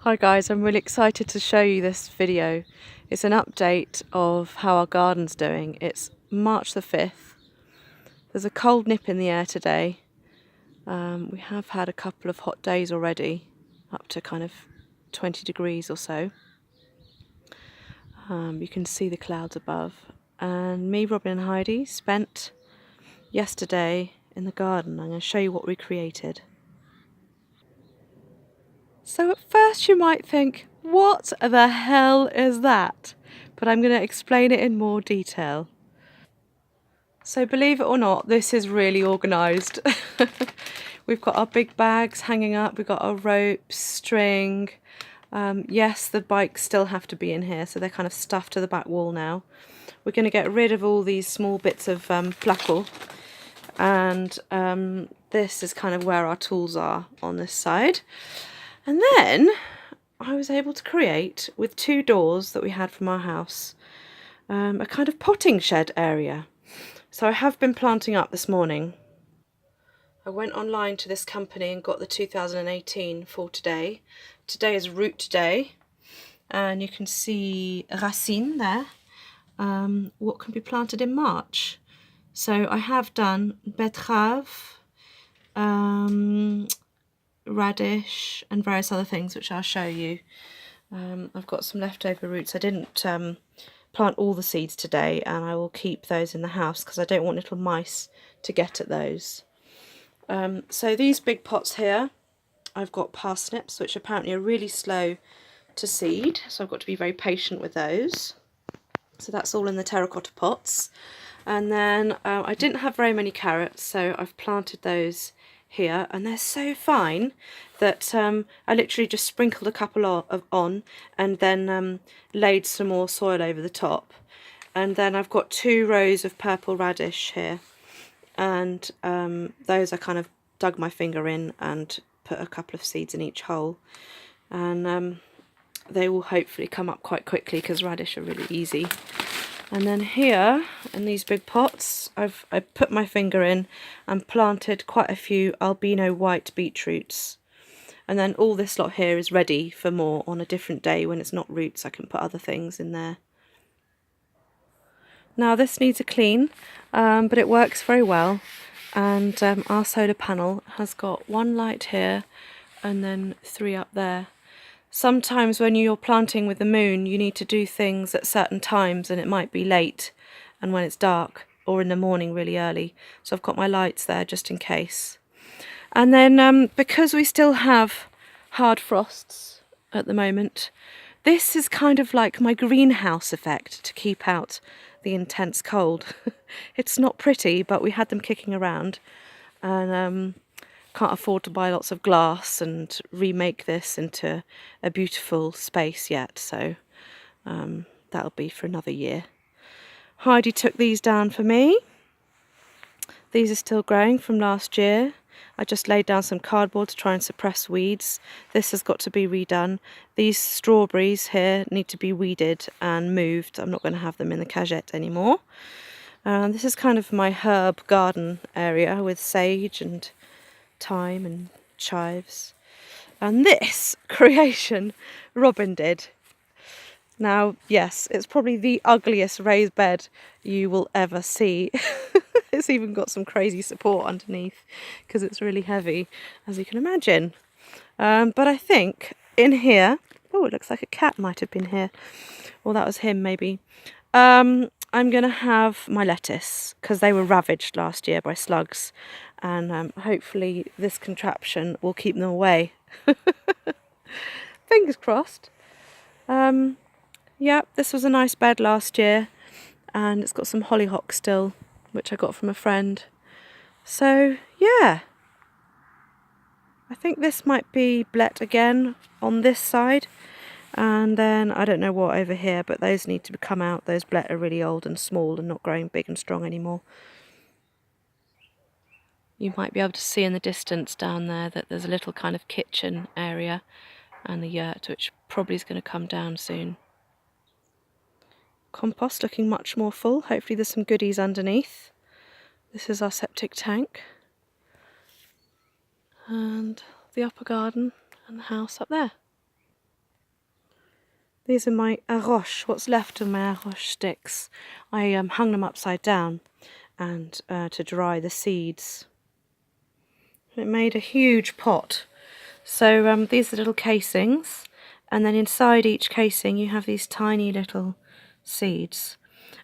Hi guys, I'm really excited to show you this video. It's an update of how our garden's doing. It's March the 5th. There's a cold nip in the air today. We have had a couple of hot days already, up to kind of 20 degrees or so. You can see the clouds above. And me, Robin and Heidi spent yesterday in the garden. I'm going to show you what we created. So at first you might think, what the hell is that? But I'm going to explain it in more detail. So believe it or not, this is really organised. We've got our big bags hanging up, we've got our ropes, string. Yes, the bikes still have to be in here, so they're kind of stuffed to the back wall now. We're going to get rid of all these small bits of placo, and this is kind of where our tools are on this side. And then I was able to create, with two doors that we had from our house, a kind of potting shed area. So I have been planting up this morning. I went online to this company and got the 2018 for today. Today is root day, and you can see racine there, what can be planted in March. So I have done betterave, radish and various other things which I'll show you. I've got some leftover roots. I didn't plant all the seeds today, and I will keep those in the house because I don't want little mice to get at those. So these big pots here, I've got parsnips, which apparently are really slow to seed, so I've got to be very patient with those. So that's all in the terracotta pots. And then I didn't have very many carrots, so I've planted those here, and they're so fine that I literally just sprinkled a couple on and then laid some more soil over the top. And then I've got 2 rows of purple radish here, and those I kind of dug my finger in and put a couple of seeds in each hole, and they will hopefully come up quite quickly because radish are really easy. And then here in these big pots I put my finger in and planted quite a few albino white beetroots, and then all this lot here is ready for more on a different day when it's not roots. I can put other things in there. Now this needs a clean, but it works very well, and our solar panel has got 1 light here and then 3 up there. Sometimes when you're planting with the moon you need to do things at certain times, and it might be late and when it's dark, or in the morning really early, so I've got my lights there just in case. And then because we still have hard frosts at the moment, this is kind of like my greenhouse effect to keep out the intense cold. It's not pretty, but we had them kicking around, and can't afford to buy lots of glass and remake this into a beautiful space yet, so that'll be for another year. Heidi took these down for me. These are still growing from last year. I just laid down some cardboard to try and suppress weeds. This has got to be redone. These strawberries here need to be weeded and moved. I'm not going to have them in the cagette anymore. This is kind of my herb garden area with sage and thyme and chives. And this creation Robin did. Now, yes, it's probably the ugliest raised bed you will ever see. It's even got some crazy support underneath because it's really heavy, as you can imagine. But I think in here, oh, it looks like a cat might have been here. Well, that was him maybe. I'm going to have my lettuce because they were ravaged last year by slugs, and hopefully this contraption will keep them away. Fingers crossed. Yeah, this was a nice bed last year, and it's got some hollyhock still, which I got from a friend. So yeah, I think this might be blet again on this side, and then I don't know what over here, but those need to come out. Those blet are really old and small and not growing big and strong anymore. You might be able to see in the distance down there that there's a little kind of kitchen area and the yurt, which probably is going to come down soon. Compost looking much more full. Hopefully there's some goodies underneath. This is our septic tank, and the upper garden and the house up there. These are my Arroche, what's left of my Arroche sticks. I hung them upside down and to dry the seeds. It made a huge pot. So these are little casings, and then inside each casing you have these tiny little seeds.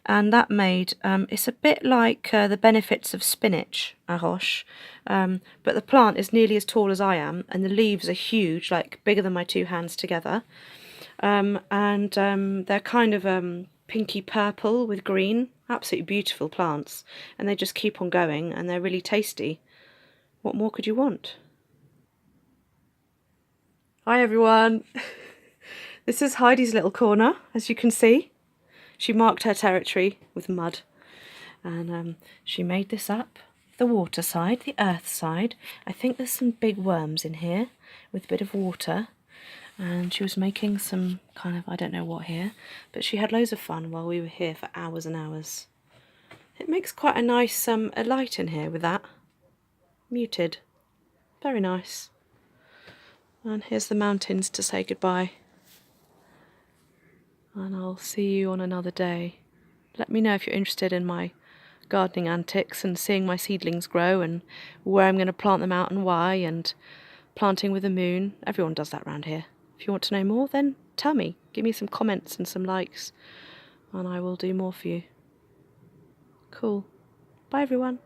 And that made, it's a bit like the benefits of spinach, Arroche, but the plant is nearly as tall as I am, and the leaves are huge, like bigger than my two hands together. They're kind of pinky purple with green, absolutely beautiful plants, and they just keep on going, and they're really tasty. What more could you want? Hi everyone! This is Heidi's little corner, as you can see. She marked her territory with mud, and she made this up. The water side, the earth side. I think there's some big worms in here with a bit of water, and she was making some kind of, I don't know what here, but she had loads of fun while we were here for hours and hours. It makes quite a nice a light in here with that. Muted. Very nice. And here's the mountains to say goodbye. And I'll see you on another day. Let me know if you're interested in my gardening antics and seeing my seedlings grow and where I'm going to plant them out and why, and planting with the moon. Everyone does that around here. If you want to know more, then tell me. Give me some comments and some likes, and I will do more for you. Cool. Bye everyone.